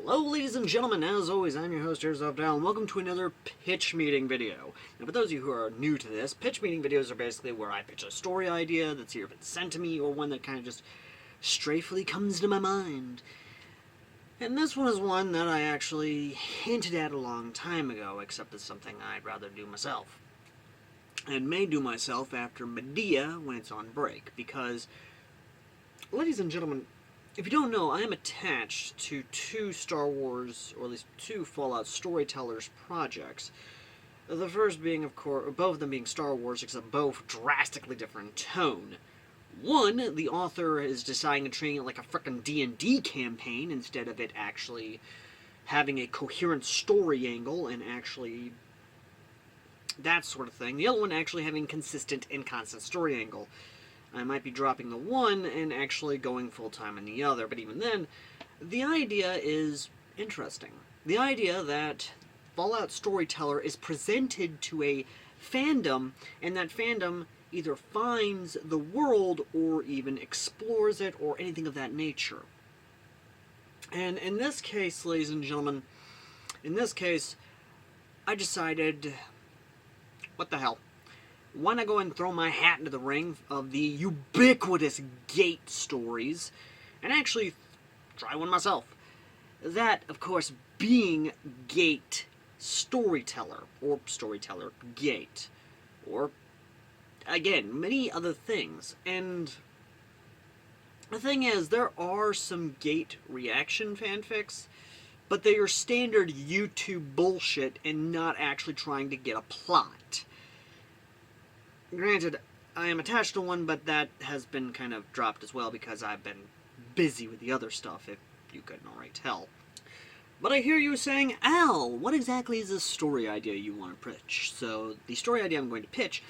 Hello ladies and gentlemen, as always, I'm your host, Down, and welcome to another pitch meeting video. Now for those of you who are new to this, pitch meeting videos are basically where I pitch a story idea that's either been sent to me or one that kind of just strafely comes to my mind. And this one is one that I actually hinted at a long time ago, except it's something I'd rather do myself. And may do myself after Medea when it's on break, because, ladies and gentlemen, if you don't know, I am attached to two Star Wars, or at least two Fallout Storytellers projects. The first being, of course, both of them being Star Wars, except both drastically different in tone. One, the author is deciding to treat it like a frickin' D&D campaign instead of it actually having a coherent story angle and actually that sort of thing. The other one actually having consistent and constant story angle. I might be dropping the one and actually going full-time in the other, but even then, the idea is interesting. The idea that Fallout Storyteller is presented to a fandom, and that fandom either finds the world or even explores it or anything of that nature. And in this case, ladies and gentlemen, I decided, what the hell? Why not go and throw my hat into the ring of the ubiquitous Gate stories and actually try one myself? That, of course, being Gate Storyteller, or Storyteller Gate, or, again, many other things. And the thing is, there are some Gate reaction fanfics, but they are standard YouTube bullshit and not actually trying to get a plot. Granted, I am attached to one, but that has been kind of dropped as well because I've been busy with the other stuff, if you couldn't already tell. But I hear you saying, Al, what exactly is this story idea you want to pitch? So, the story idea I'm going to pitch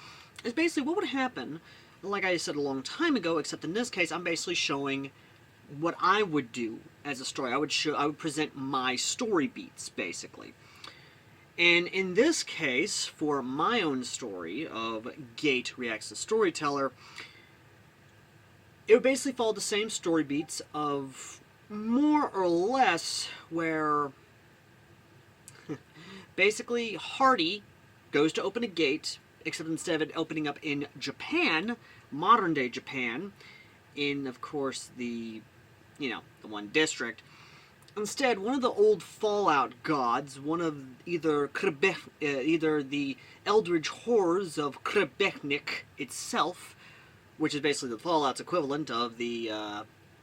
is basically what would happen, like I said a long time ago, except in this case, I'm basically showing what I would do as a story. I would present my story beats, basically. And in this case, for my own story of Gate Reacts to Storyteller, it would basically follow the same story beats of more or less where basically Hardy goes to open a gate, except instead of it opening up in Japan, modern day Japan, in, of course, the one district. Instead, one of the old Fallout gods, one of either the Eldritch Horrors of Krebeknik itself, which is basically the Fallout's equivalent of the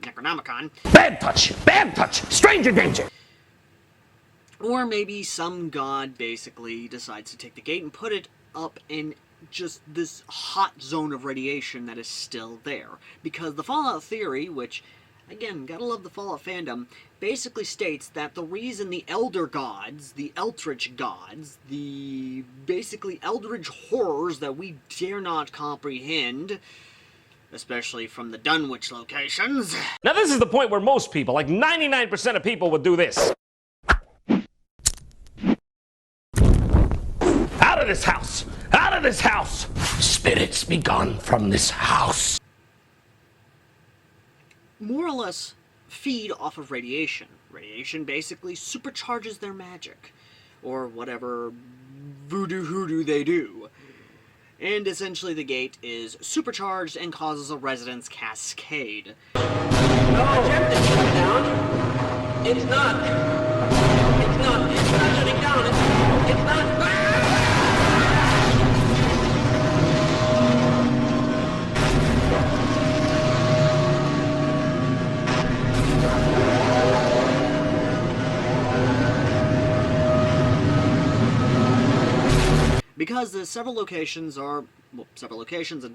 Necronomicon. Bad touch, stranger danger! Or maybe some god basically decides to take the gate and put it up in just this hot zone of radiation that is still there. Because the Fallout theory, which, again, gotta love the Fallout fandom, basically states that the reason the Elder Gods, the Eldritch Gods, the basically Eldritch horrors that we dare not comprehend, especially from the Dunwich locations. Now this is the point where most people, like 99% of people, would do this. Out of this house! Out of this house! Spirits be gone from this house! More or less feed off of radiation. Radiation basically supercharges their magic, or whatever voodoo hoodoo they do. And essentially the gate is supercharged and causes a resonance cascade. It's not shutting down. It's not. Because the several locations and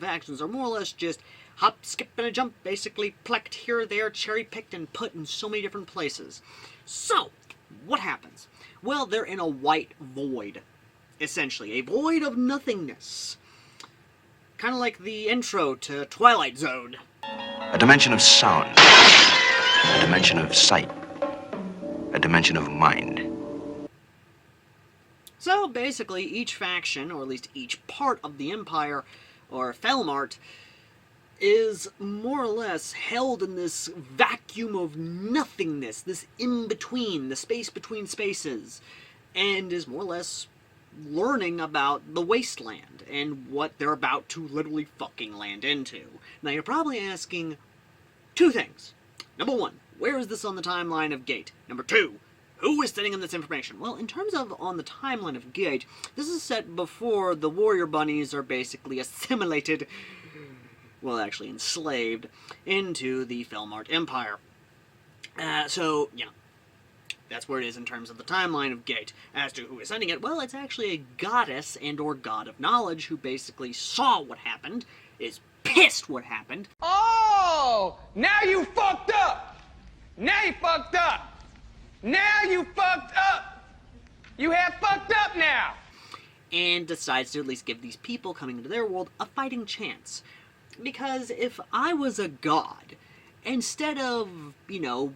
factions are more or less just hop, skip, and a jump, basically plucked here or there, cherry-picked, and put in so many different places. So, what happens? Well, they're in a white void, essentially. A void of nothingness. Kind of like the intro to Twilight Zone. A dimension of sound, a dimension of sight, a dimension of mind. So basically, each faction, or at least each part of the Empire, or Felmart, is more or less held in this vacuum of nothingness, this in-between, the space between spaces, and is more or less learning about the wasteland and what they're about to literally fucking land into. Now you're probably asking two things. Number one, where is this on the timeline of Gate? Number two, who is sending them this information? Well, in terms of on the timeline of Gate, this is set before the warrior bunnies are basically assimilated, well, actually enslaved, into the Felmart Empire. So, yeah, that's where it is in terms of the timeline of Gate. As to who is sending it, well, it's actually a goddess and or god of knowledge who basically saw what happened, is pissed what happened. Oh, now you fucked up. Now you fucked up. Now you fucked up. You have fucked up now. And decides to at least give these people coming into their world a fighting chance. Because if I was a god, instead of, you know,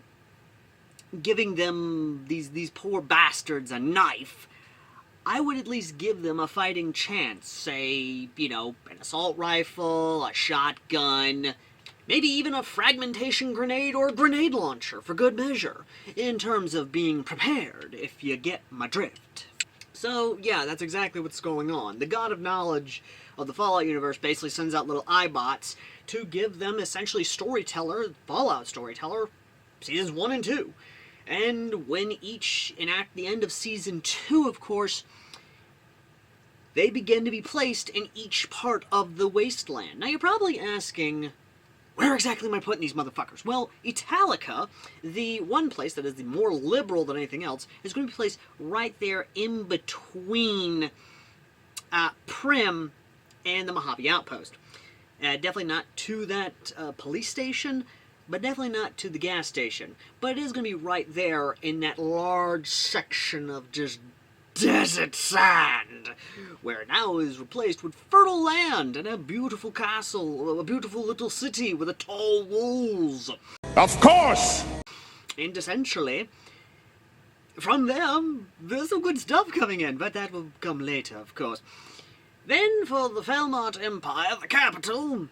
giving them, these poor bastards, a knife, I would at least give them a fighting chance. Say, you know, an assault rifle, a shotgun, maybe even a fragmentation grenade or a grenade launcher, for good measure, in terms of being prepared, if you get my drift. So, yeah, that's exactly what's going on. The God of Knowledge of the Fallout universe basically sends out little iBots to give them essentially Fallout Storyteller, Seasons 1 and 2. And when each enact the end of Season 2, of course, they begin to be placed in each part of the wasteland. Now, you're probably asking, where exactly am I putting these motherfuckers? Well, Italica, the one place that is the more liberal than anything else, is going to be placed right there in between Prim and the Mojave Outpost. Definitely not to that police station, but definitely not to the gas station. But it is going to be right there in that large section of just desert sand, where now is replaced with fertile land and a beautiful castle, a beautiful little city with a tall walls. Of course! And essentially, from them, there's some good stuff coming in, but that will come later, of course. Then for the Felmart Empire, the capital,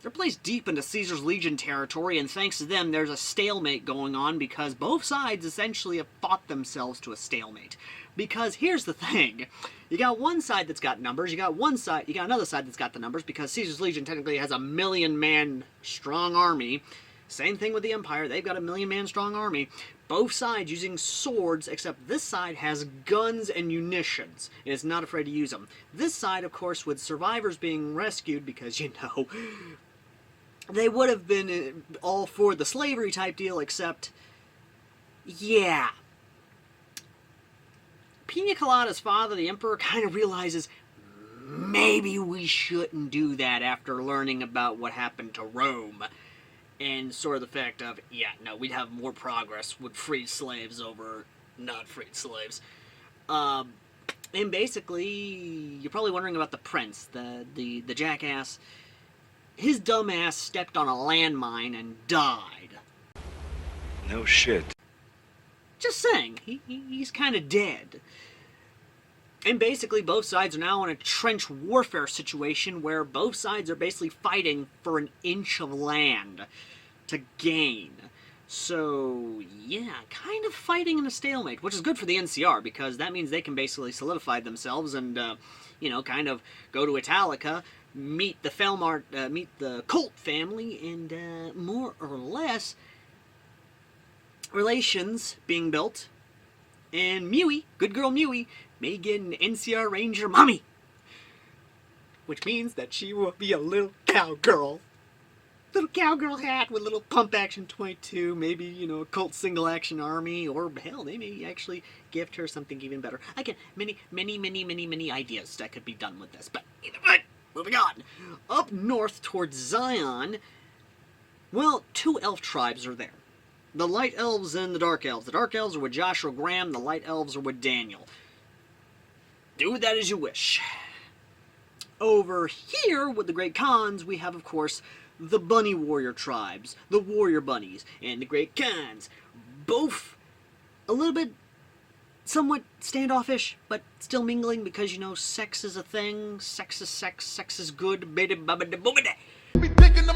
they're placed deep into Caesar's Legion territory, and thanks to them, there's a stalemate going on because both sides essentially have fought themselves to a stalemate. Because here's the thing, you got one side that's got numbers, you got another side that's got the numbers, because Caesar's Legion technically has a 1,000,000-man strong army. Same thing with the Empire, they've got a 1,000,000-man strong army. Both sides using swords, except this side has guns and munitions, and is not afraid to use them. This side, of course, with survivors being rescued, because, you know, they would have been all for the slavery type deal, except, yeah. Pina Colada's father, the Emperor, kind of realizes maybe we shouldn't do that after learning about what happened to Rome. And sort of the fact of, yeah, no, we'd have more progress with freed slaves over not freed slaves. And basically, you're probably wondering about the prince, the jackass. His dumb ass stepped on a landmine and died. No shit. Just saying, he's kind of dead. And basically, both sides are now in a trench warfare situation where both sides are basically fighting for an inch of land to gain. So, yeah, kind of fighting in a stalemate, which is good for the NCR, because that means they can basically solidify themselves and, you know, kind of go to Italica, meet the Felmart, meet the Colt family, and more or less relations being built. And Mewy, good girl Mewy, may get an NCR Ranger mommy. Which means that she will be a little cowgirl. Little cowgirl hat with little pump action 22, maybe, you know, a Colt single action army, or hell, they may actually gift her something even better. Again, many ideas that could be done with this, but either way, moving on. Up north towards Zion, well, two elf tribes are there. The Light Elves and the Dark Elves. The Dark Elves are with Joshua Graham, the Light Elves are with Daniel. Do with that as you wish. Over here, with the Great Khans, we have, of course, the Bunny Warrior tribes, the Warrior Bunnies, and the Great Khans. Both a little bit, somewhat standoffish, but still mingling because, you know, sex is a thing. Sex is sex. Sex is good. Be thinking to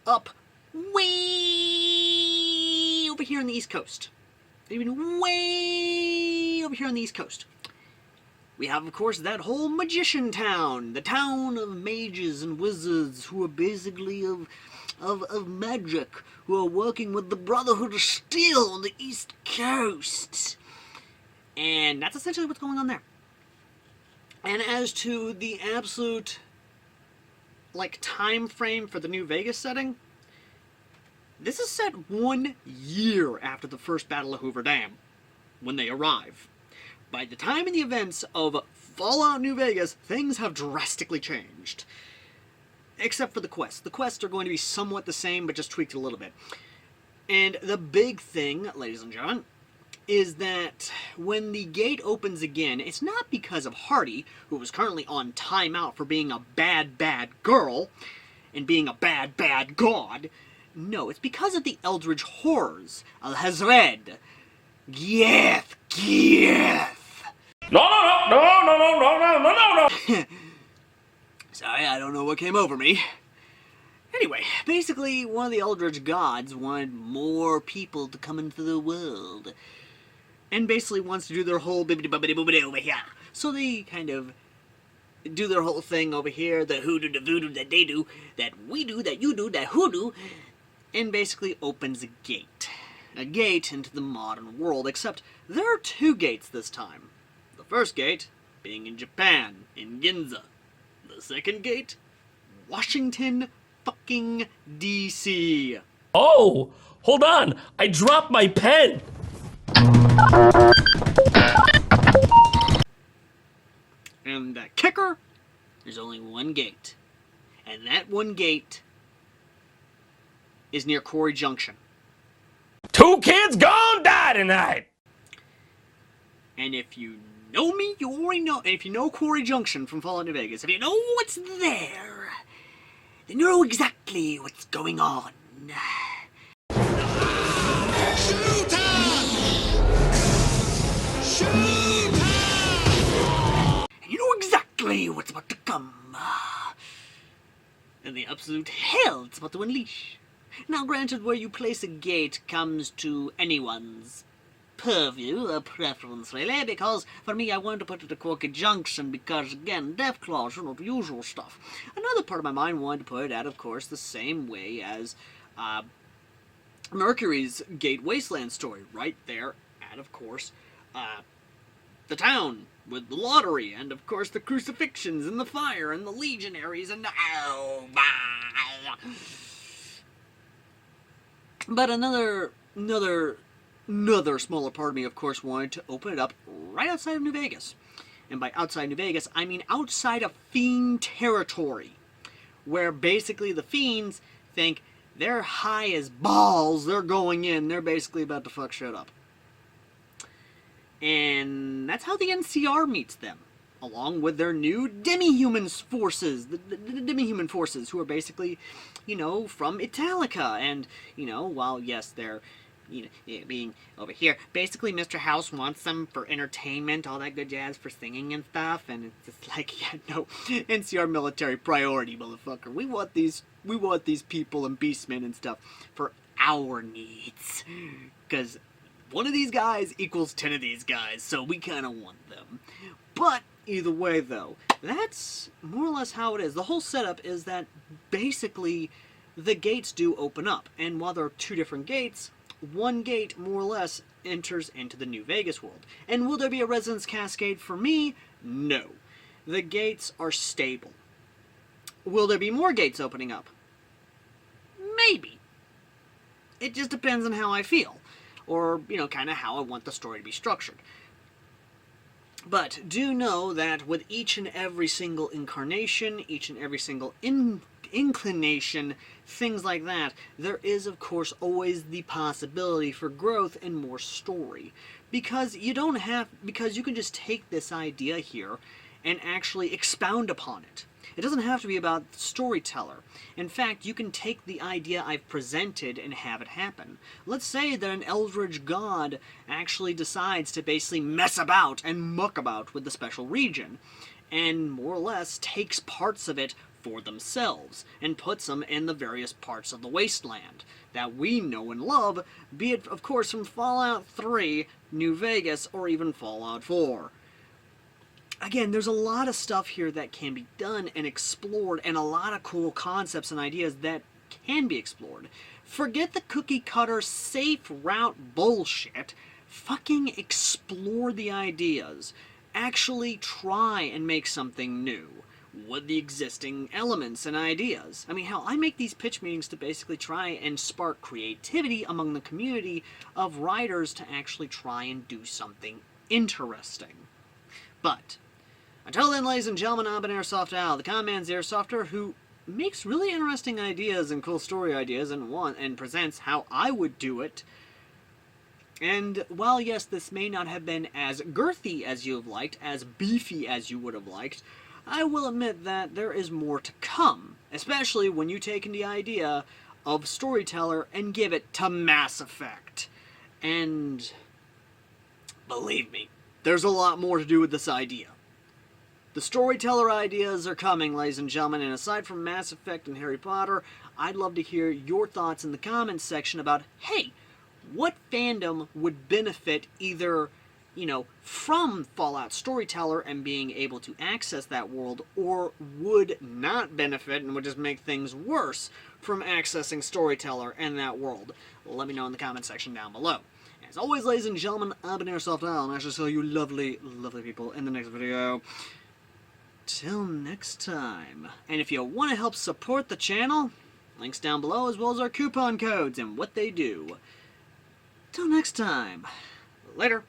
up way over here on the East Coast. Even way over here on the East Coast. We have, of course, that whole magician town. The town of mages and wizards who are basically of magic, who are working with the Brotherhood of Steel on the East Coast. And that's essentially what's going on there. And as to the absolute, time frame for the New Vegas setting, this is set 1 year after the first Battle of Hoover Dam, when they arrive. By the time and the events of Fallout New Vegas, things have drastically changed. Except for the quests. The quests are going to be somewhat the same, but just tweaked a little bit. And the big thing, ladies and gentlemen, is that when the gate opens again, it's not because of Hardy, who was currently on timeout for being a bad, bad girl, and being a bad, bad god. No, it's because of the Eldritch Horrors, Al-Hazred, Gieth. No. Sorry, I don't know what came over me. Anyway, basically, one of the Eldritch gods wanted more people to come into the world. And basically wants to do their whole bibbidi-bobbidi-boobidi over here. So they kind of do their whole thing over here, the hoodoo, the voodoo, that they do, that we do, that you do, that hoodoo, and basically opens a gate. A gate into the modern world, except there are 2 gates this time. The first gate being in Japan, in Ginza. The second gate, Washington fucking D.C. Oh, hold on. I dropped my pen. And the kicker, there's only one gate. And that one gate is near Quarry Junction. 2 kids gone die tonight. And if you know me, you already know. And if you know Quarry Junction from Fallout New Vegas, if you know what's there, then you know exactly what's going on. And you know exactly what's about to come. And the absolute hell it's about to unleash. Now, granted, where you place a gate comes to anyone's purview, a preference really, because for me I wanted to put it at Quarry Junction because, again, Deathclaws, the usual stuff. Another part of my mind wanted to put it at, of course, the same way as Mercury's Gate Wasteland story, right there at, of course, the town with the lottery, and of course the crucifixions and the fire and the legionaries and the But another smaller part of me, of course, wanted to open it up right outside of New Vegas. And by outside New Vegas, I mean outside of Fiend territory, where basically the Fiends think they're high as balls, they're going in, they're basically about to fuck shit up. And that's how the NCR meets them, along with their new demi-human forces, the demi-human forces, who are basically, from Italica, and, while, yes, they're, being over here, basically Mr. House wants them for entertainment, all that good jazz, for singing and stuff, and it's just like, yeah, no, NCR military priority, motherfucker. We want these people and beastmen and stuff for our needs, because one of these guys equals 10 of these guys, so we kind of want them. But either way, though, that's more or less how it is. The whole setup is that basically the gates do open up, and while there are 2 different gates, one gate more or less enters into the New Vegas world. And will there be a Resonance Cascade for me? No. The gates are stable. Will there be more gates opening up? Maybe. It just depends on how I feel. Or, kind of how I want the story to be structured. But do know that with each and every single incarnation, each and every single inclination, things like that, there is, of course, always the possibility for growth and more story. Because you can just take this idea here and actually expound upon it. It doesn't have to be about the storyteller. In fact, you can take the idea I've presented and have it happen. Let's say that an Eldritch God actually decides to basically mess about and muck about with the special region, and more or less takes parts of it for themselves, and puts them in the various parts of the wasteland that we know and love, be it, of course, from Fallout 3, New Vegas, or even Fallout 4. Again, there's a lot of stuff here that can be done and explored, and a lot of cool concepts and ideas that can be explored. Forget the cookie-cutter, safe route bullshit. Fucking explore the ideas. Actually try and make something new with the existing elements and ideas. I mean, hell, I make these pitch meetings to basically try and spark creativity among the community of writers to actually try and do something interesting. But until then, ladies and gentlemen, I've been Airsoft Al, the Con Man's Airsofter, who makes really interesting ideas and cool story ideas and presents how I would do it. And while, yes, this may not have been as girthy as you have liked, as beefy as you would have liked, I will admit that there is more to come, especially when you take in the idea of storyteller and give it to Mass Effect. And believe me, there's a lot more to do with this idea. The storyteller ideas are coming, ladies and gentlemen, and aside from Mass Effect and Harry Potter, I'd love to hear your thoughts in the comments section about, hey, what fandom would benefit either, from Fallout Storyteller and being able to access that world, or would not benefit and would just make things worse from accessing Storyteller and that world? Let me know in the comment section down below. As always, ladies and gentlemen, I've been Airsoft Al, and I shall see you lovely, lovely people in the next video. Till next time. And if you want to help support the channel, links down below as well as our coupon codes and what they do. Till next time. Later.